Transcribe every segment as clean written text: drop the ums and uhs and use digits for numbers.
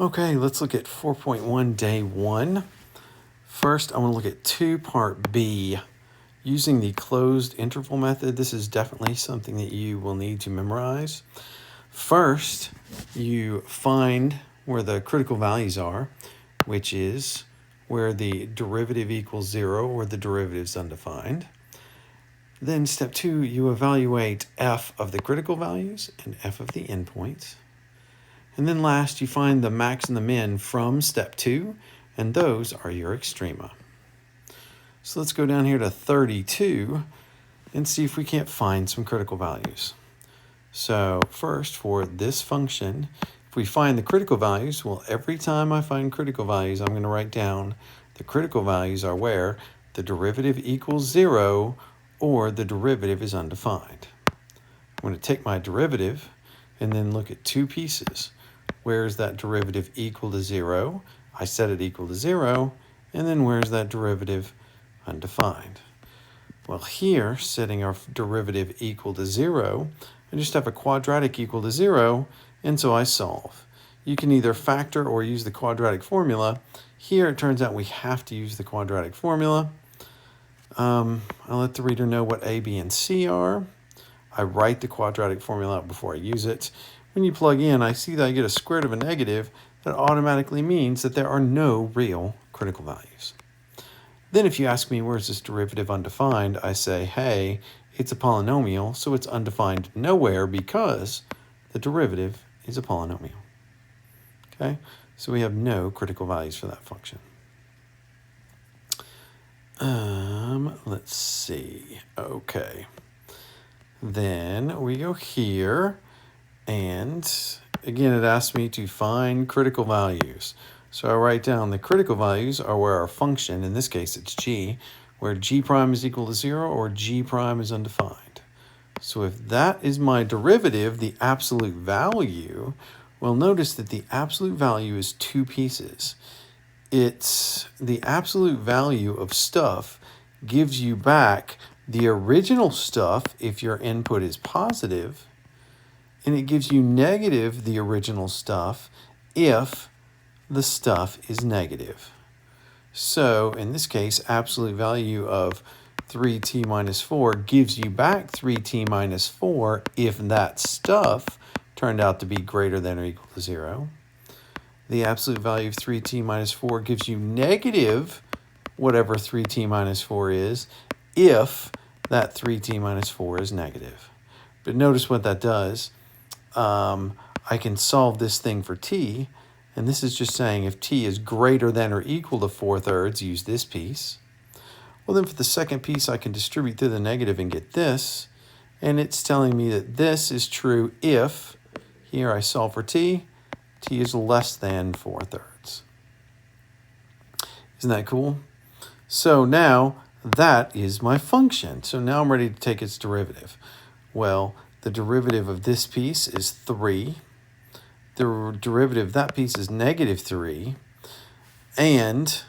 Okay, let's look at 4.1 day 1. First, I want to look at 2 part B. Using the closed interval method, this is definitely something that you will need to memorize. First, you find where the critical values are, which is where the derivative equals 0 or the derivative is undefined. Then step 2, you evaluate f of the critical values and f of the endpoints. And then last, you find the max and the min from step 2, and those are your extrema. So let's go down here to 32 and see if we can't find some critical values. So first, for this function, if we find the critical values, well, every time I find critical values, I'm going to write down the critical values are where the derivative equals 0 or the derivative is undefined. I'm going to take my derivative and then look at 2 pieces. Where is that derivative equal to 0? I set it equal to 0. And then where's that derivative undefined? Well, here, setting our derivative equal to 0, I just have a quadratic equal to 0, and so I solve. You can either factor or use the quadratic formula. Here, it turns out we have to use the quadratic formula. I'll let the reader know what A, B, and C are. I write the quadratic formula out before I use it. When you plug in, I see that I get a square root of a negative. That automatically means that there are no real critical values. Then if you ask me, where's this derivative undefined, I say, hey, it's a polynomial, so it's undefined nowhere because the derivative is a polynomial. Okay, so we have no critical values for that function. Let's see. Okay. Then we go here, and again, it asks me to find critical values. So I write down the critical values are where our function, in this case it's g, where g prime is equal to 0 or g prime is undefined. So if that is my derivative, the absolute value, well, notice that the absolute value is 2 pieces. It's the absolute value of stuff gives you back the original stuff if your input is positive, and it gives you negative the original stuff if the stuff is negative. So in this case, absolute value of 3t minus 4 gives you back 3t minus 4 if that stuff turned out to be greater than or equal to 0. The absolute value of 3t minus 4 gives you negative whatever 3t minus 4 is if that 3t minus 4 is negative. But notice what that does. I can solve this thing for t, and this is just saying if t is greater than or equal to 4/3, use this piece. Well, then for the second piece, I can distribute through the negative and get this, and it's telling me that this is true if, here I solve for t is less than 4/3. Isn't that cool? So now that is my function. So now I'm ready to take its derivative. Well, the derivative of this piece is 3. The derivative of that piece is negative 3. And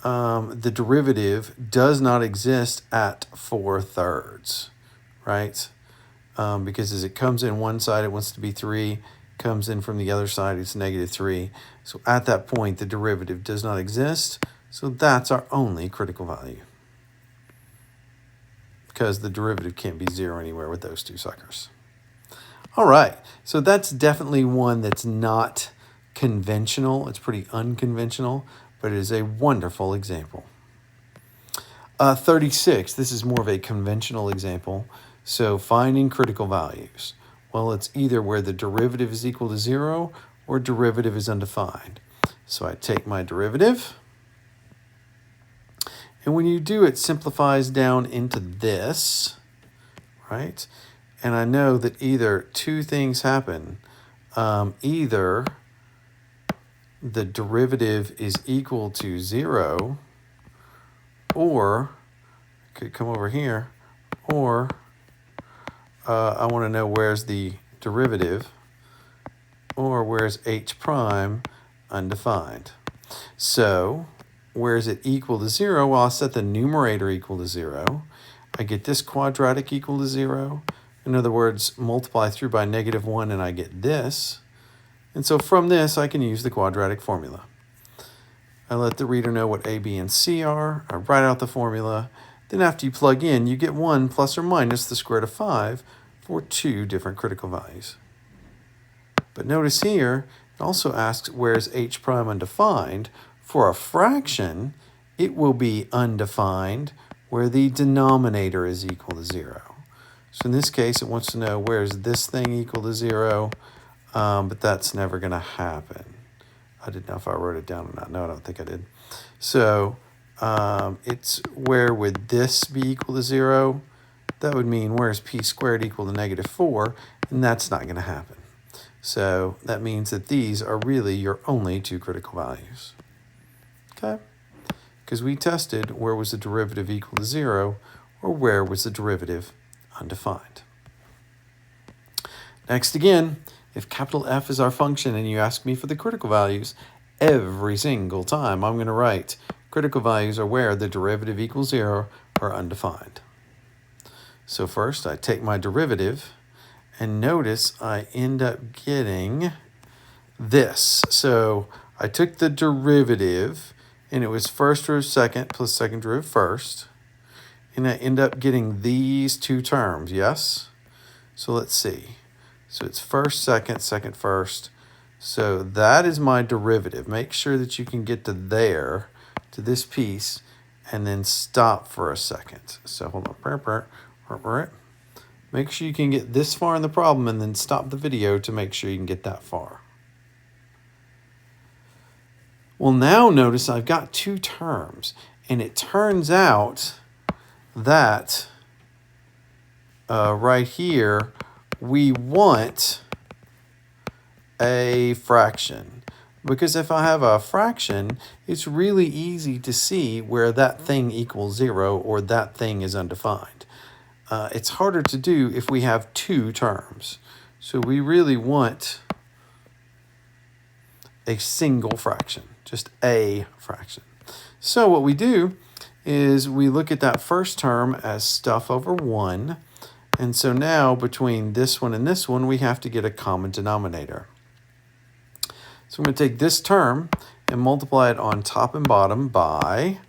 the derivative does not exist at 4/3, right? Because as it comes in one side, it wants to be 3. Comes in from the other side, it's negative 3. So at that point, the derivative does not exist. So that's our only critical value, because the derivative can't be 0 anywhere with those 2 suckers. All right, so that's definitely one that's not conventional. It's pretty unconventional, but it is a wonderful example. 36, this is more of a conventional example. So finding critical values. Well, it's either where the derivative is equal to 0 or derivative is undefined. So I take my derivative, and when you do, it simplifies down into this, right? And I know that either 2 things happen. Either the derivative is equal to 0, or, I could come over here, or I want to know where's the derivative, or where's h prime undefined. So where is it equal to 0? Well, I'll set the numerator equal to 0. I get this quadratic equal to 0. In other words, multiply through by -1 and I get this. And so from this, I can use the quadratic formula. I let the reader know what A, B, and C are. I write out the formula. Then after you plug in, you get 1 plus or minus the square root of 5 for 2 different critical values. But notice here, it also asks where is h prime undefined. For a fraction, it will be undefined where the denominator is equal to 0. So in this case, it wants to know where is this thing equal to 0, but that's never going to happen. I didn't know if I wrote it down or not. No, I don't think I did. So it's where would this be equal to 0? That would mean where is p squared equal to -4, and that's not going to happen. So that means that these are really your only 2 critical values. Okay? Because we tested where was the derivative equal to 0 or where was the derivative undefined. Next again, if capital F is our function and you ask me for the critical values, every single time I'm going to write critical values are where the derivative equals 0 or undefined. So first I take my derivative and notice I end up getting this. So I took the derivative and it was first derivative second plus second derivative first. And I end up getting these 2 terms, yes? So let's see. So it's first, second, second, first. So that is my derivative. Make sure that you can get to there, to this piece, and then stop for a second. So hold on. Make sure you can get this far in the problem and then stop the video to make sure you can get that far. Well, now notice I've got 2 terms, and it turns out that right here, we want a fraction. Because if I have a fraction, it's really easy to see where that thing equals 0 or that thing is undefined. It's harder to do if we have 2 terms. So we really want a single fraction, just a fraction. So what we do is we look at that first term as stuff over 1. And so now between this one and this one, we have to get a common denominator. So I'm going to take this term and multiply it on top and bottom by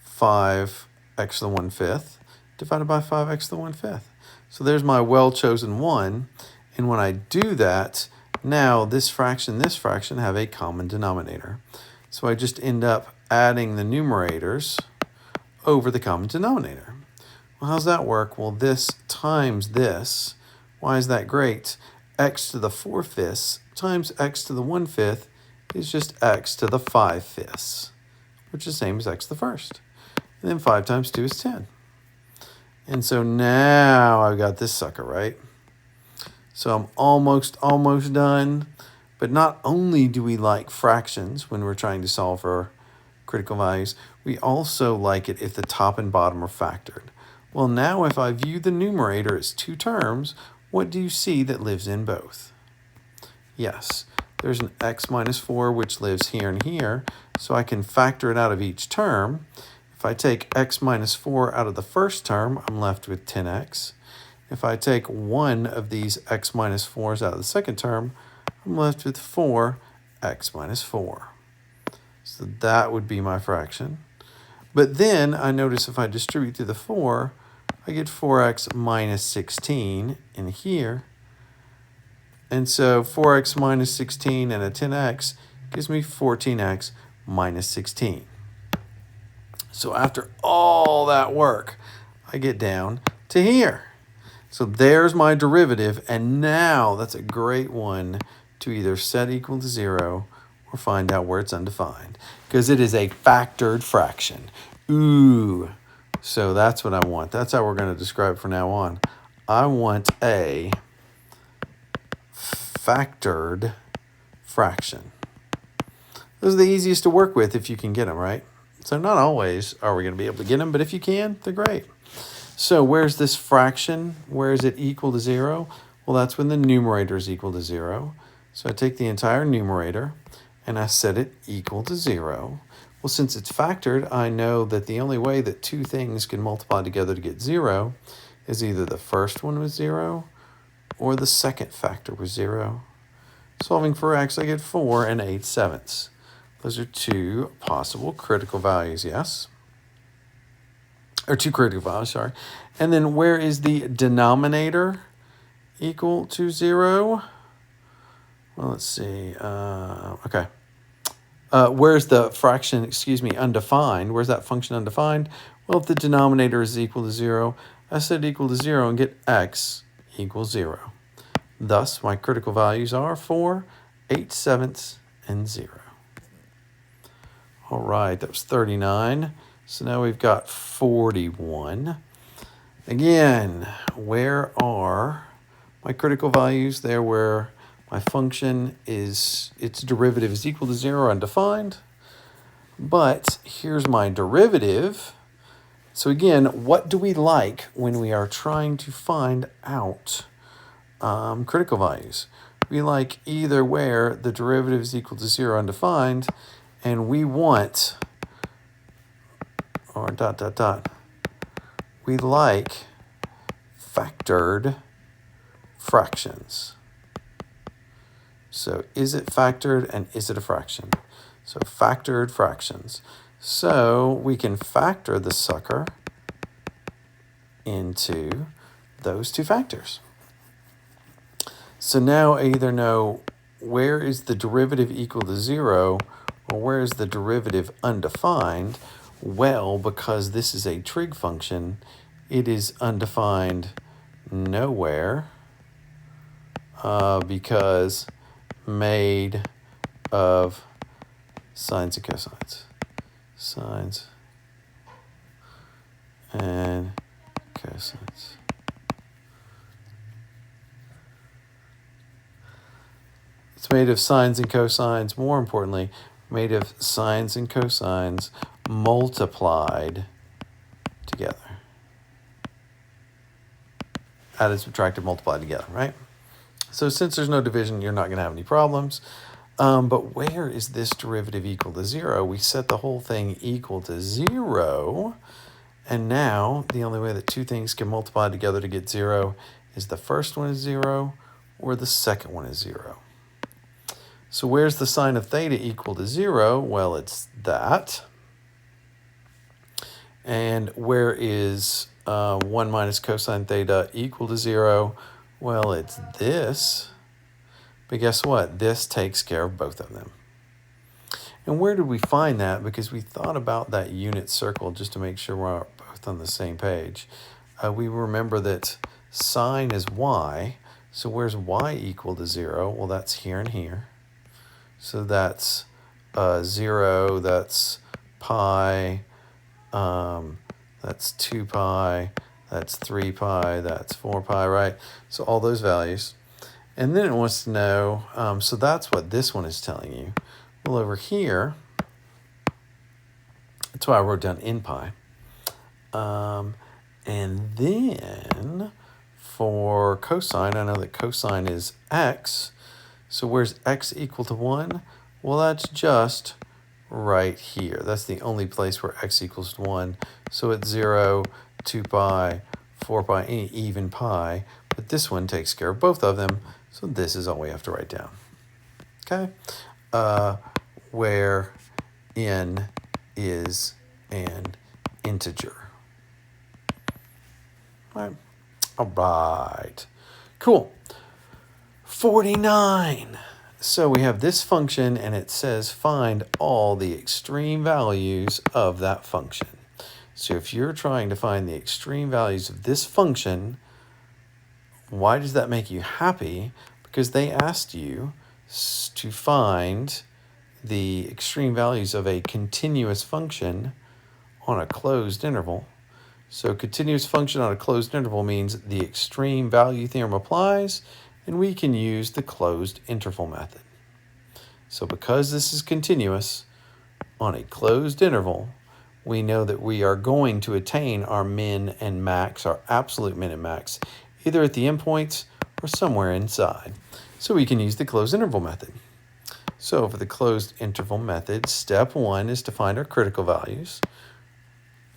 5x to the 1/5 divided by 5x to the 1/5. So there's my well-chosen 1. And when I do that, now this fraction have a common denominator. So I just end up adding the numerators over the common denominator. Well, how's that work? Well, this times this. Why is that great? X to the 4/5 times x to the 1/5 is just x to the 5/5, which is the same as x to the first. And then 5 times 2 is 10. And so now I've got this sucker, right? So I'm almost done. But not only do we like fractions when we're trying to solve for critical values, we also like it if the top and bottom are factored. Well, now if I view the numerator as 2 terms, what do you see that lives in both? Yes, there's an x minus 4 which lives here and here, so I can factor it out of each term. If I take x minus 4 out of the first term, I'm left with 10x. If I take one of these x minus 4s out of the second term, I'm left with 4x minus 4. So that would be my fraction. But then I notice if I distribute through the 4, I get 4x minus 16 in here. And so 4x minus 16 and a 10x gives me 14x minus 16. So after all that work, I get down to here. So there's my derivative, and now that's a great one to either set equal to 0 or find out where it's undefined, because it is a factored fraction. Ooh, so that's what I want. That's how we're going to describe it from now on. I want a factored fraction. Those are the easiest to work with if you can get them, right? So not always are we going to be able to get them, but if you can, they're great. So where's this fraction? Where is it equal to 0? Well, that's when the numerator is equal to 0. So I take the entire numerator and I set it equal to 0. Well, since it's factored, I know that the only way that 2 things can multiply together to get 0 is either the first one was 0 or the second factor was 0. Solving for x, I get 4 and 8/7. Those are two possible critical values, yes? Or two critical values, sorry. And then where is the denominator equal to 0? Well, let's see. Okay. Where's the fraction, undefined? Where's that function undefined? Well, if the denominator is equal to 0, I set equal to 0 and get x equals 0. Thus, my critical values are 4, 8/7, and 0. All right, that was 39. So now we've got 41. Again, where are my critical values? There where my function is, its derivative is equal to 0, undefined. But here's my derivative. So again, what do we like when we are trying to find out critical values? We like either where the derivative is equal to 0, undefined, and we want, or ... we like factored fractions. So is it factored and is it a fraction? So factored fractions. So we can factor the sucker into those two factors. So now I either know where is the derivative equal to 0 or where is the derivative undefined. Well, because this is a trig function, it is undefined nowhere because made of sines and cosines. Sines and cosines. It's made of sines and cosines, more importantly, made of sines and cosines multiplied together. Added, subtracted, multiplied together, right? So since there's no division, you're not going to have any problems. But where is this derivative equal to 0? We set the whole thing equal to 0. And now the only way that two things can multiply together to get 0 is the first one is 0 or the second one is 0. So where's the sine of theta equal to 0? Well, it's that. And where is 1 minus cosine theta equal to 0? Well, it's this. But guess what? This takes care of both of them. And where did we find that? Because we thought about that unit circle just to make sure we're both on the same page. We remember that sine is y. So where's y equal to 0? Well, that's here and here. So that's 0, that's pi, that's 2 pi, that's 3 pi, that's 4 pi, right? So all those values. And then it wants to know, so that's what this one is telling you. Well, over here, that's why I wrote down n pi. And then for cosine, I know that cosine is x. So where's x equal to 1? Well, that's just right here. That's the only place where x equals to 1. So it's 0, 2 pi, 4 pi, any even pi. But this one takes care of both of them. So this is all we have to write down. Okay? Where n is an integer. All right. Cool. 49. So we have this function and it says find all the extreme values of that function. So if you're trying to find the extreme values of this function, why does that make you happy? Because they asked you to find the extreme values of a continuous function on a closed interval. So continuous function on a closed interval means the extreme value theorem applies, and we can use the closed interval method. So because this is continuous on a closed interval, we know that we are going to attain our min and max, our absolute min and max, either at the endpoints or somewhere inside. So we can use the closed interval method. So for the closed interval method, step 1 is to find our critical values.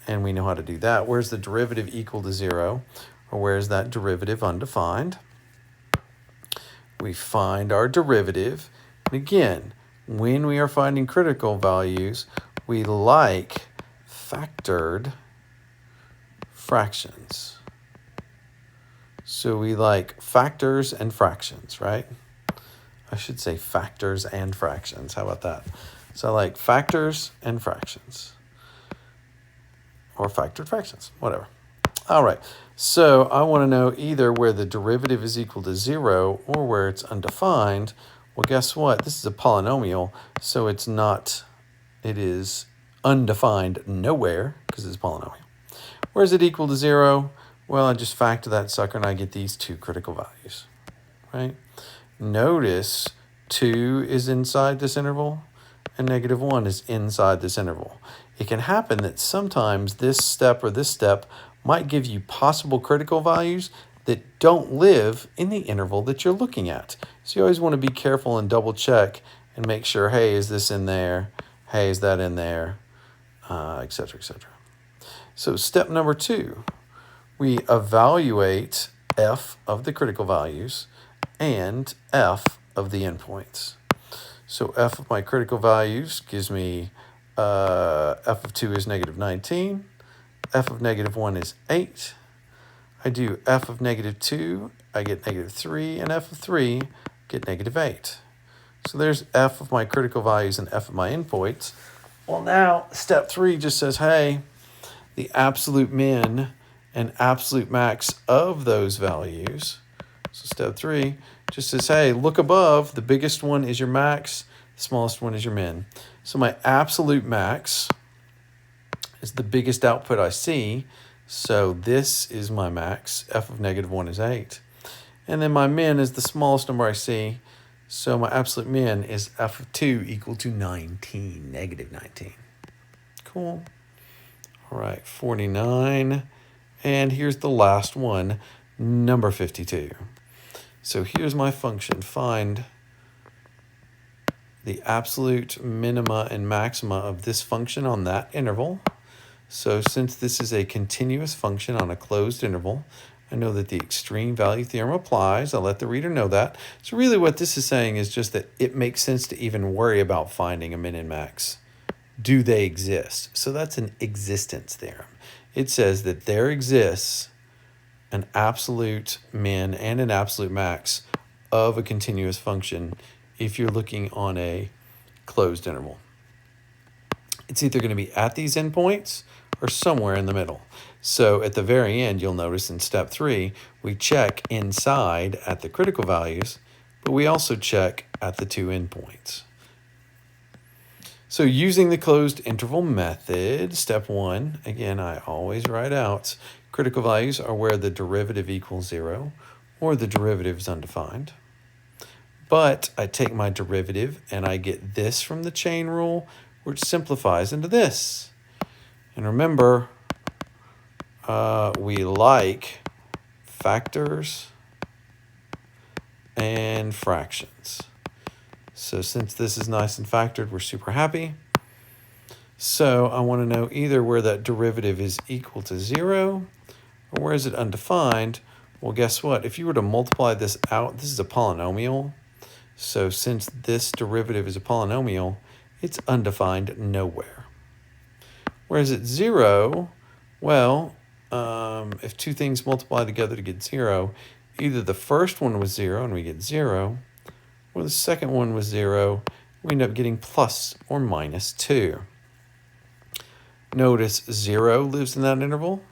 And we know how to do that. Where's the derivative equal to 0? Or where's that derivative undefined? we find our derivative. And again, when we are finding critical values, we like factored fractions. So we like factors and fractions, right? I should say factors and fractions. How about that? So I like factors and fractions. Or factored fractions, whatever. All right, so I want to know either where the derivative is equal to 0 or where it's undefined. Well, guess what? This is a polynomial, so it is undefined nowhere because it's a polynomial. Where is it equal to 0? Well, I just factor that sucker and I get these two critical values, right? Notice 2 is inside this interval and -1 is inside this interval. It can happen that sometimes this step or this step might give you possible critical values that don't live in the interval that you're looking at. So you always want to be careful and double check and make sure, hey, is this in there? Hey, is that in there? Et cetera, et cetera. So step number 2, we evaluate f of the critical values and f of the endpoints. So f of my critical values gives me f of 2 is -19. F of -1 is 8. I do f of -2, I get -3, and f of 3, get -8. So there's f of my critical values and f of my endpoints. Well, now step 3 just says, hey, the absolute min and absolute max of those values. So step 3 just says, hey, look above. The biggest one is your max, the smallest one is your min. So my absolute max is the biggest output I see. So this is my max. F of -1 is 8. And then my min is the smallest number I see. So my absolute min is f of 2 equal to 19, -19. Cool. All right, 49. And here's the last one, number 52. So here's my function. Find the absolute minima and maxima of this function on that interval. So since this is a continuous function on a closed interval, I know that the extreme value theorem applies. I'll let the reader know that. So really what this is saying is just that it makes sense to even worry about finding a min and max. Do they exist? So that's an existence theorem. It says that there exists an absolute min and an absolute max of a continuous function if you're looking on a closed interval. It's either going to be at these endpoints or somewhere in the middle. So at the very end, you'll notice in step 3, we check inside at the critical values, but we also check at the two endpoints. So using the closed interval method, step 1, again, I always write out critical values are where the derivative equals 0 or the derivative is undefined. But I take my derivative and I get this from the chain rule, which simplifies into this. And remember, we like factors and fractions. So since this is nice and factored, we're super happy. So I want to know either where that derivative is equal to 0 or where is it undefined. Well, guess what? If you were to multiply this out, this is a polynomial. So since this derivative is a polynomial, it's undefined nowhere. Whereas at 0, well, if two things multiply together to get 0, either the first one was 0 and we get 0, or the second one was 0, we end up getting plus or minus 2. Notice 0 lives in that interval,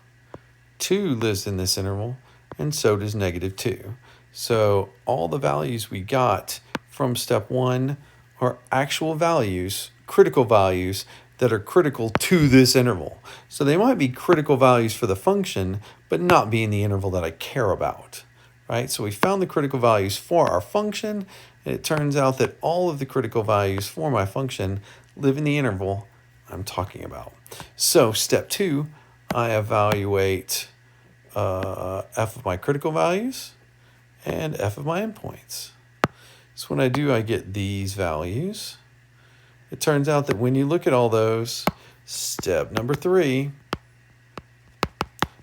2 lives in this interval, and so does -2. So all the values we got from step 1 are actual values, critical values, that are critical to this interval. So they might be critical values for the function, but not be in the interval that I care about, right? So we found the critical values for our function, and it turns out that all of the critical values for my function live in the interval I'm talking about. So step 2, I evaluate f of my critical values and f of my endpoints. So when I do, I get these values. It turns out that when you look at all those, step number 3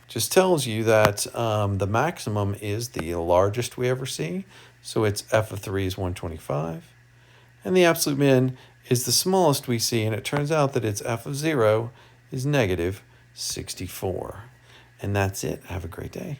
just tells you that the maximum is the largest we ever see. So its f of 3 is 125. And the absolute min is the smallest we see, and it turns out that its f of 0 is negative 64. And that's it. Have a great day.